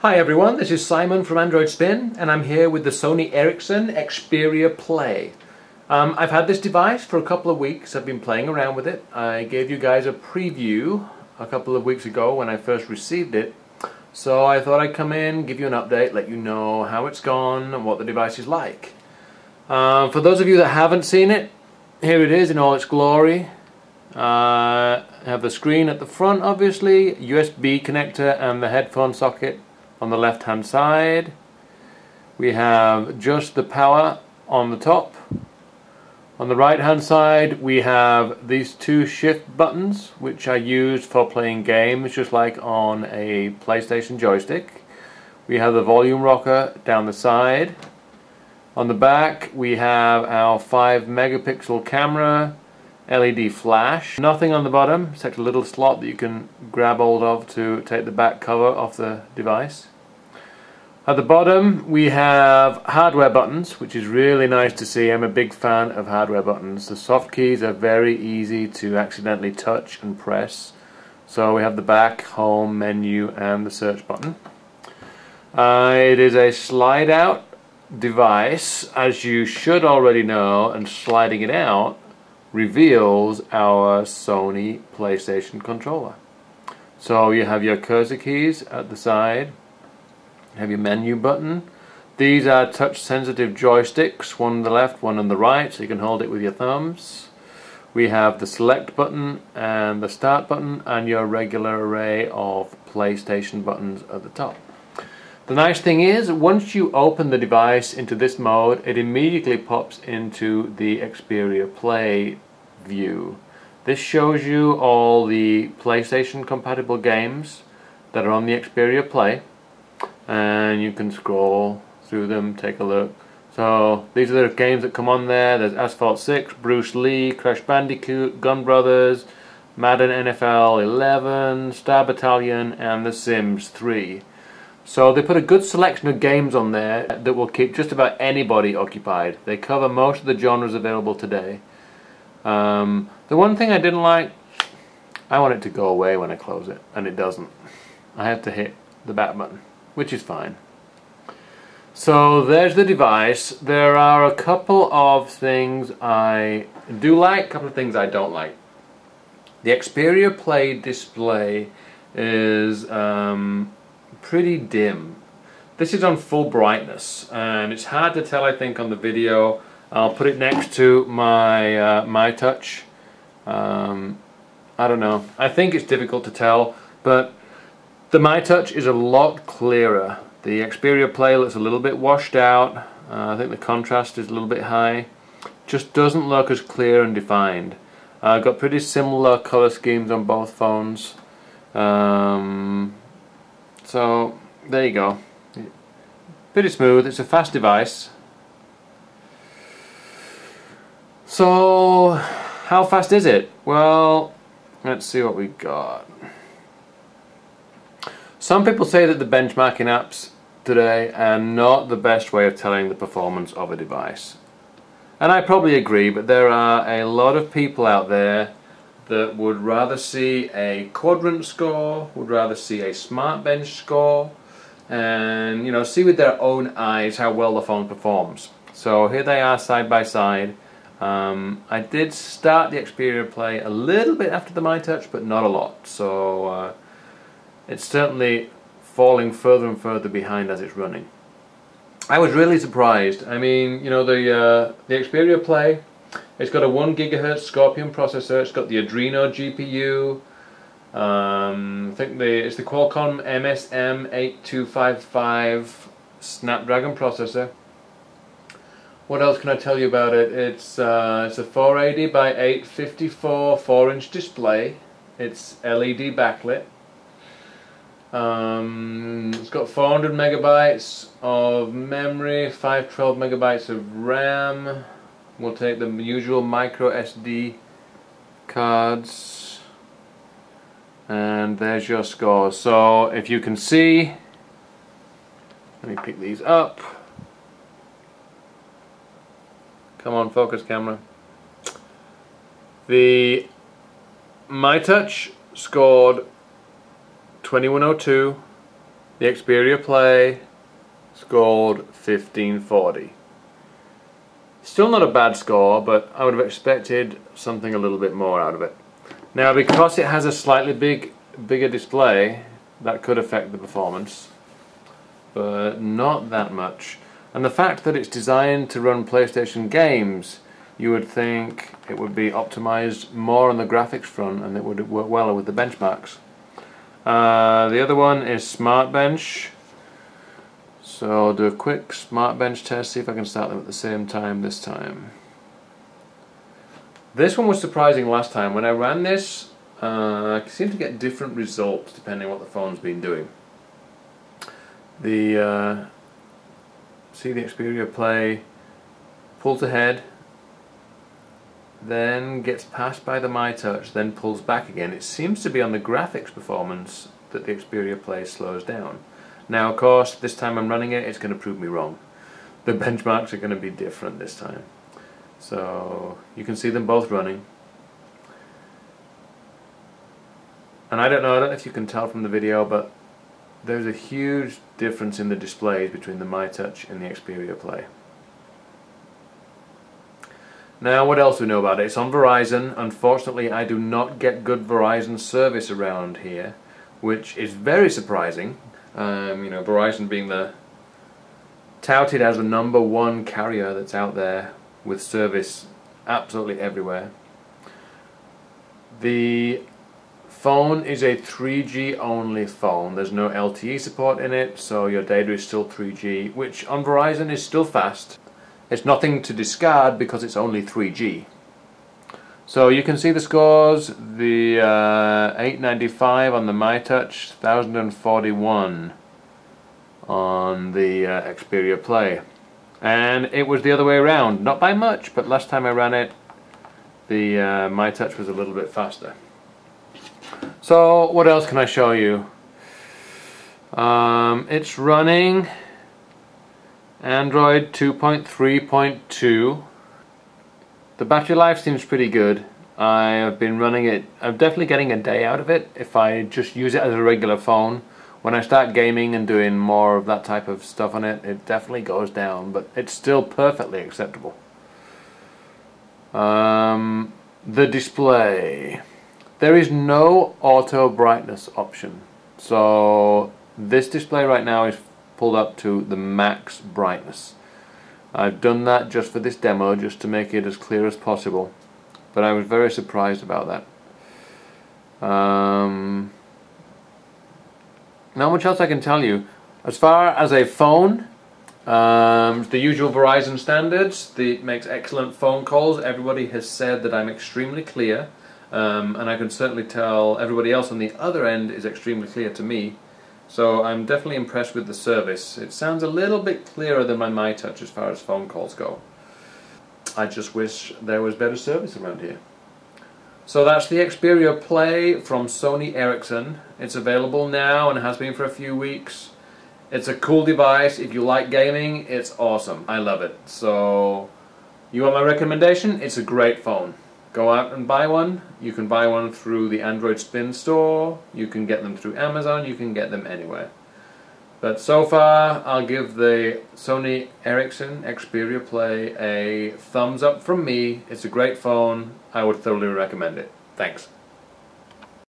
Hi everyone, this is Simon from Android Spin, and I'm here with the Sony Ericsson Xperia Play. I've had this device for a couple of weeks. I've been playing around with it. I gave you guys a preview a couple of weeks ago when I first received it, so I thought I'd come in, give you an update, let you know how it's gone and what the device is like. For those of you that haven't seen it, here it is in all its glory. I have the screen at the front, obviously, USB connector and the headphone socket on the left hand side. We have just the power on the top. On the right hand side we have these two shift buttons which are used for playing games just like on a PlayStation joystick. We have the volume rocker down the side. On the back we have our 5 megapixel camera, LED flash. Nothing on the bottom except a little slot that you can grab hold of to take the back cover off the device. At the bottom we have hardware buttons, which is really nice to see. I'm a big fan of hardware buttons. The soft keys are very easy to accidentally touch and press. So we have the back, home, menu and the search button. It is a slide out device, as you should already know, and sliding it out reveals our Sony PlayStation controller. So you have your cursor keys at the side, you have your menu button. These are touch sensitive joysticks, one on the left, one on the right, so you can hold it with your thumbs. We have the select button and the start button and your regular array of PlayStation buttons at the top. The nice thing is, once you open the device into this mode, it immediately pops into the Xperia Play view. This shows you all the PlayStation compatible games that are on the Xperia Play, and you can scroll through them, take a look. So these are the games that come on there. There's Asphalt 6, Bruce Lee, Crash Bandicoot, Gun Brothers, Madden NFL 11, Star Battalion and The Sims 3. So they put a good selection of games on there that will keep just about anybody occupied. They cover most of the genres available today. The one thing I didn't like, I want it to go away when I close it, and it doesn't. I have to hit the back button, which is fine. So there's the device. There are a couple of things I do like, a couple of things I don't like. The Xperia Play display is pretty dim. This is on full brightness and it's hard to tell, I think, on the video. I'll put it next to my myTouch. I don't know. I think it's difficult to tell, but the myTouch is a lot clearer. The Xperia Play looks a little bit washed out. I think the contrast is a little bit high. Just doesn't look as clear and defined. I've got pretty similar color schemes on both phones. So there you go. Pretty smooth. It's a fast device. So how fast is it? Well, let's see what we got. Some people say that the benchmarking apps today are not the best way of telling the performance of a device. And I probably agree, but there are a lot of people out there that would rather see a Quadrant score, would rather see a SmartBench score, and see with their own eyes how well the phone performs. So here they are side by side. I did start the Xperia Play a little bit after the myTouch, but not a lot. So it's certainly falling further and further behind as it's running. I was really surprised. I mean, the Xperia Play, it's got a 1 GHz Scorpion processor. It's got the Adreno GPU. I think it's the Qualcomm MSM8255 Snapdragon processor. What else can I tell you about it? It's a 480 by 854 4-inch display. It's LED backlit. It's got 400 megabytes of memory, 512 megabytes of RAM. We'll take the usual micro SD cards, and there's your score. So if you can see, let me pick these up. Come on, focus camera. The myTouch scored 2102, The Xperia Play scored 1540. Still not a bad score, but I would have expected something a little bit more out of it. Now, because it has a slightly bigger display, that could affect the performance, but not that much. And the fact that it's designed to run PlayStation games, you would think it would be optimized more on the graphics front and it would work well with the benchmarks. The other one is SmartBench. So I'll do a quick SmartBench test, see if I can start them at the same time this time. This one was surprising last time. When I ran this, I seem to get different results depending on what the phone's been doing. See the Xperia Play pulls ahead, then gets passed by the myTouch, then pulls back again. It seems to be on the graphics performance that the Xperia Play slows down. Now, of course, this time I'm running it, it's going to prove me wrong. The benchmarks are going to be different this time. So you can see them both running. And I don't know if you can tell from the video, but there's a huge difference in the displays between the myTouch and the Xperia Play. Now, what else do we know about it? It's on Verizon. Unfortunately, I do not get good Verizon service around here, which is very surprising. You know, Verizon being touted as the #1 carrier that's out there with service absolutely everywhere. The phone is a 3G only phone. There's no LTE support in it, so your data is still 3G, which on Verizon is still fast. It's nothing to discard because it's only 3G. So you can see the scores, the 895 on the myTouch, 1041 on the Xperia Play. And it was the other way around, not by much, but last time I ran it, the myTouch was a little bit faster. So what else can I show you? It's running Android 2.3.2. The battery life seems pretty good. I have been running it, I'm definitely getting a day out of it if I just use it as a regular phone. When I start gaming and doing more of that type of stuff on it, it definitely goes down, but it's still perfectly acceptable. The display. There is no auto brightness option. So this display right now is pulled up to the max brightness. I've done that just for this demo, just to make it as clear as possible. But I was very surprised about that. Not much else I can tell you. As far as a phone, the usual Verizon standards. It makes excellent phone calls. Everybody has said that I'm extremely clear. And I can certainly tell everybody else on the other end is extremely clear to me. So I'm definitely impressed with the service. It sounds a little bit clearer than my myTouch as far as phone calls go. I just wish there was better service around here. So that's the Xperia Play from Sony Ericsson. It's available now and has been for a few weeks. It's a cool device. If you like gaming, it's awesome. I love it. So, you want my recommendation? It's a great phone. Go out and buy one. You can buy one through the Android Spin store. You can get them through Amazon. You can get them anywhere. But so far, I'll give the Sony Ericsson Xperia Play a thumbs up from me. It's a great phone. I would thoroughly recommend it. Thanks.